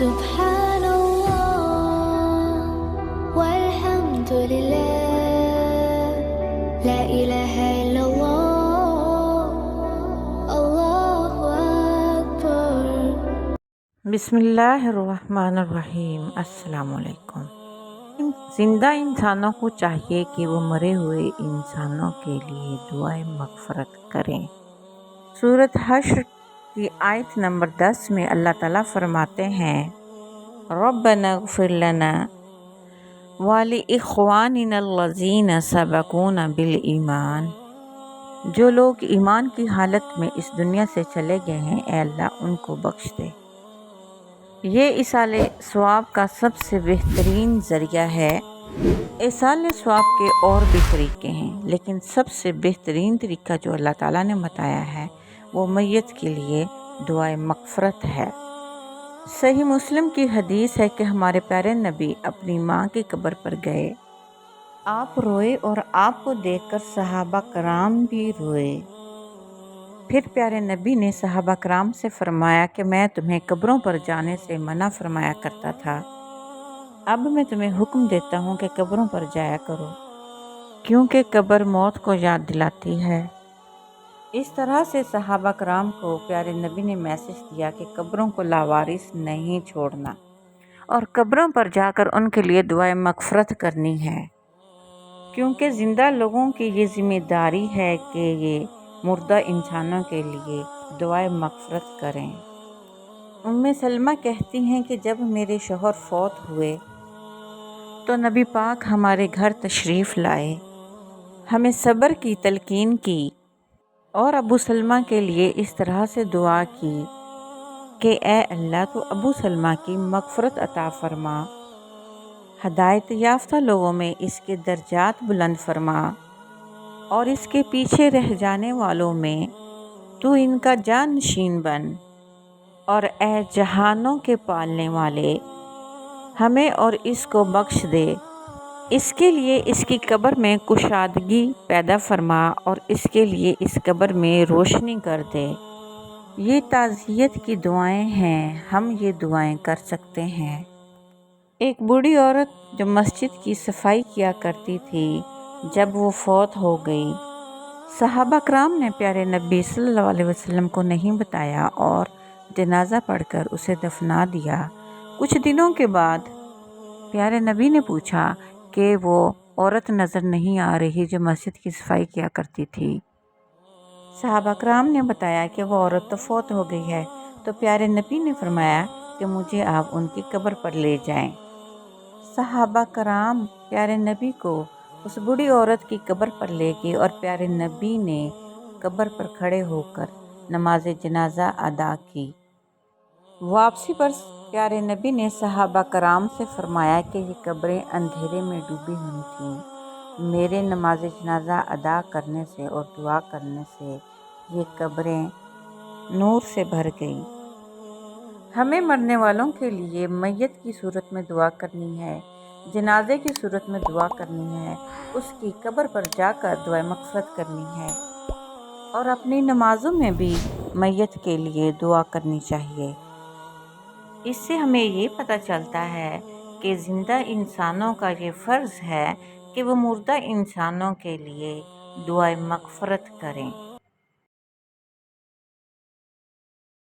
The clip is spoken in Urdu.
سبحان الله والحمد لله لا إله إلا الله الله أكبر۔ بسم اللہ الرحمن الرحیم۔ السلام علیکم۔ زندہ انسانوں کو چاہیے کہ وہ مرے ہوئے انسانوں کے لیے دعائیں مغفرت کریں۔ سورۃ حشر کی آیت نمبر 10 میں اللہ تعالیٰ فرماتے ہیں ربنا اغفر لنا ولإخواننا الذین سبقونا بالایمان۔ جو لوگ ایمان کی حالت میں اس دنیا سے چلے گئے ہیں، اے اللہ ان کو بخش دے۔ یہ ایصال ثواب کا سب سے بہترین ذریعہ ہے۔ ایصال ثواب کے اور بھی طریقے ہیں، لیکن سب سے بہترین طریقہ جو اللہ تعالیٰ نے بتایا ہے وہ میت کے لیے دعائے مغفرت ہے۔ صحیح مسلم کی حدیث ہے کہ ہمارے پیارے نبی اپنی ماں کی قبر پر گئے، آپ روئے اور آپ کو دیکھ کر صحابہ کرام بھی روئے۔ پھر پیارے نبی نے صحابہ کرام سے فرمایا کہ میں تمہیں قبروں پر جانے سے منع فرمایا کرتا تھا، اب میں تمہیں حکم دیتا ہوں کہ قبروں پر جایا کرو، کیونکہ قبر موت کو یاد دلاتی ہے۔ اس طرح سے صحابہ کرام کو پیارے نبی نے میسج دیا کہ قبروں کو لاوارث نہیں چھوڑنا اور قبروں پر جا کر ان کے لیے دعائیں مغفرت کرنی ہے، کیونکہ زندہ لوگوں کی یہ ذمہ داری ہے کہ یہ مردہ انسانوں کے لیے دعائیں مغفرت کریں۔ سلمہ کہتی ہیں کہ جب میرے شوہر فوت ہوئے تو نبی پاک ہمارے گھر تشریف لائے، ہمیں صبر کی تلقین کی اور ابو سلمہ کے لیے اس طرح سے دعا کی کہ اے اللہ تو ابو سلمہ کی مغفرت عطا فرما، ہدایت یافتہ لوگوں میں اس کے درجات بلند فرما، اور اس کے پیچھے رہ جانے والوں میں تو ان کا جانشین بن، اور اے جہانوں کے پالنے والے ہمیں اور اس کو بخش دے، اس کے لیے اس کی قبر میں کشادگی پیدا فرما اور اس کے لیے اس قبر میں روشنی کر دے۔ یہ تعزیت کی دعائیں ہیں، ہم یہ دعائیں کر سکتے ہیں۔ ایک بوڑھی عورت جو مسجد کی صفائی کیا کرتی تھی، جب وہ فوت ہو گئی، صحابہ کرام نے پیارے نبی صلی اللہ علیہ وسلم کو نہیں بتایا اور جنازہ پڑھ کر اسے دفنا دیا۔ کچھ دنوں کے بعد پیارے نبی نے پوچھا کہ وہ عورت نظر نہیں آ رہی جو مسجد کی صفائی کیا کرتی تھی۔ صحابہ کرام نے بتایا کہ وہ عورت تو فوت ہو گئی ہے، تو پیارے نبی نے فرمایا کہ مجھے آپ ان کی قبر پر لے جائیں۔ صحابہ کرام پیارے نبی کو اس بوڑھی عورت کی قبر پر لے گئے اور پیارے نبی نے قبر پر کھڑے ہو کر نماز جنازہ ادا کی۔ واپسی پر پیارے نبی نے صحابہ کرام سے فرمایا کہ یہ قبریں اندھیرے میں ڈوبی ہوئی تھیں، میرے نماز جنازہ ادا کرنے سے اور دعا کرنے سے یہ قبریں نور سے بھر گئیں۔ ہمیں مرنے والوں کے لیے میت کی صورت میں دعا کرنی ہے، جنازے کی صورت میں دعا کرنی ہے، اس کی قبر پر جا کر دعائیں مغفرت کرنی ہے، اور اپنی نمازوں میں بھی میت کے لیے دعا کرنی چاہیے۔ اس سے ہمیں یہ پتہ چلتا ہے کہ زندہ انسانوں کا یہ فرض ہے کہ وہ مردہ انسانوں کے لیے دعائیں مغفرت کریں۔